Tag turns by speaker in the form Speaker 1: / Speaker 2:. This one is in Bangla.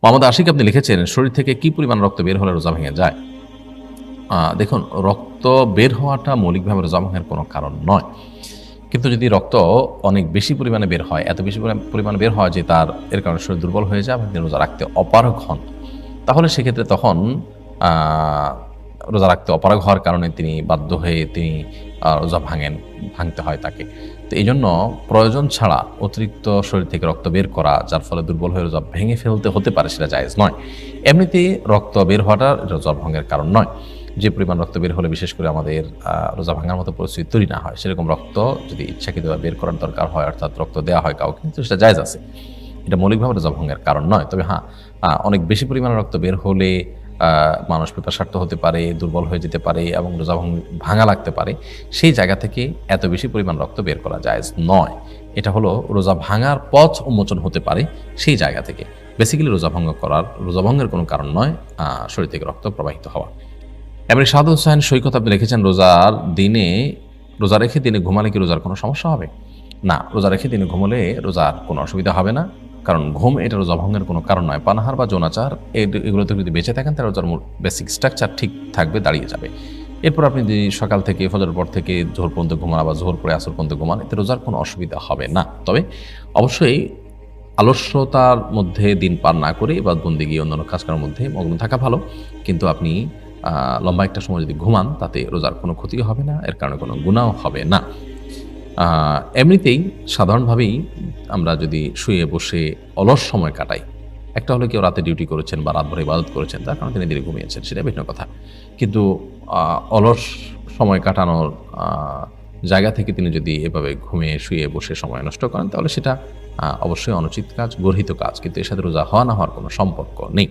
Speaker 1: মোহাম্মদ আশিক আপনি লিখেছেন, শরীর থেকে কি পরিমাণ রক্ত বের হলে রোজা ভেঙে যায়? দেখুন, রক্ত বের হওয়াটা মৌলিকভাবে রোজা ভাঙার কোনো কারণ নয়। কিন্তু যদি রক্ত অনেক বেশি পরিমাণে বের হয়, এত বেশি পরিমাণে বের হয় যে এর কারণে শরীর দুর্বল হয়ে যায় এবং তিনি রোজা রাখতে অপারগ হন, তাহলে সেক্ষেত্রে তখন আ রোজা রাখতে অপারগ হওয়ার কারণে তিনি বাধ্য হয়ে রোজা ভাঙতে হয় তাকে। তো এইজন্য প্রয়োজন ছাড়া অতিরিক্ত শরীর থেকে রক্ত বের করা, যার ফলে দুর্বল হয়ে রোজা ভেঙে ফেলতে হতে পারে, সেটা জায়েজ নয়। এমনিতেই রক্ত বের হওয়াটা রোজা ভঙ্গের কারণ নয়। যে পরিমাণ রক্ত বের হলে বিশেষ করে আমাদের রোজা ভাঙার মতো পরিস্থিতি তৈরি না হয়, সেরকম রক্ত যদি ইচ্ছাকৃতভাবে বের করার দরকার হয়, অর্থাৎ রক্ত দেওয়া হয় কাউকে, কিন্তু সেটা জায়েজ আছে। এটা মৌলিকভাবে রোজা ভঙ্গের কারণ নয়। তবে হ্যাঁ, অনেক বেশি পরিমাণে রক্ত বের হলে মানুষ পিপাসার্ত হতে পারে, দুর্বল হয়ে যেতে পারে এবং রোজা ভাঙা লাগতে পারে। সেই জায়গা থেকে এত বেশি পরিমাণ রক্ত বের করা জায়েজ নয়। এটা হলো রোজা ভাঙার পথ উন্মোচন হতে পারে সেই জায়গা থেকে। বেসিক্যালি রোজা ভঙ্গের কোনো কারণ নয় শরীর থেকে রক্ত প্রবাহিত হওয়া। এমনি সাদত হোসেন সৈকত আপনি লিখেছেন, রোজা রেখে দিনে ঘুমালে কি রোজার কোনো সমস্যা হবে? না, রোজা রেখে দিনে ঘুমোলে রোজার কোনো অসুবিধা হবে না। কারণ ঘুম এটা রোজা ভঙ্গের কোনো কারণ নয়। পানাহার বা যৌনাচার এগুলোতে যদি বেঁচে থাকেন তাহলে রোজার বেসিক স্ট্রাকচার ঠিক থাকবে, দাঁড়িয়ে যাবে। এরপর আপনি যদি সকাল থেকে ফজরের পর থেকে জোহর পর্যন্ত ঘুমান, আবার জোহর পরে আসর পর্যন্ত ঘুমান, এতে রোজার কোনো অসুবিধা হবে না। তবে অবশ্যই আলস্যতার মধ্যে দিন পার না করে বা বন্দেগী অন্যান্য কাজকর্মের মধ্যে মগ্ন থাকা ভালো। কিন্তু আপনি লম্বা একটা সময় যদি ঘুমান, তাতে রোজার কোনো ক্ষতিও হবে না, এর কারণে কোনো গুনাহও হবে না। এমনিতেই সাধারণভাবেই আমরা যদি শুয়ে বসে অলস সময় কাটাই, একটা হলো কেউ রাতে ডিউটি করেছেন বা রাতভর ইবাদত করেছেন, তার কারণে তিনি দেরি ঘুমিয়েছেন, সেটা ভিন্ন কথা। কিন্তু অলস সময় কাটানোর জায়গা থেকে তিনি যদি এভাবে ঘুমিয়ে শুয়ে বসে সময় নষ্ট করেন, তাহলে সেটা অবশ্যই অনুচিত কাজ, গর্হিত কাজ। কিন্তু এর সাথে রোজা হওয়া না হওয়ার কোনো সম্পর্ক নেই।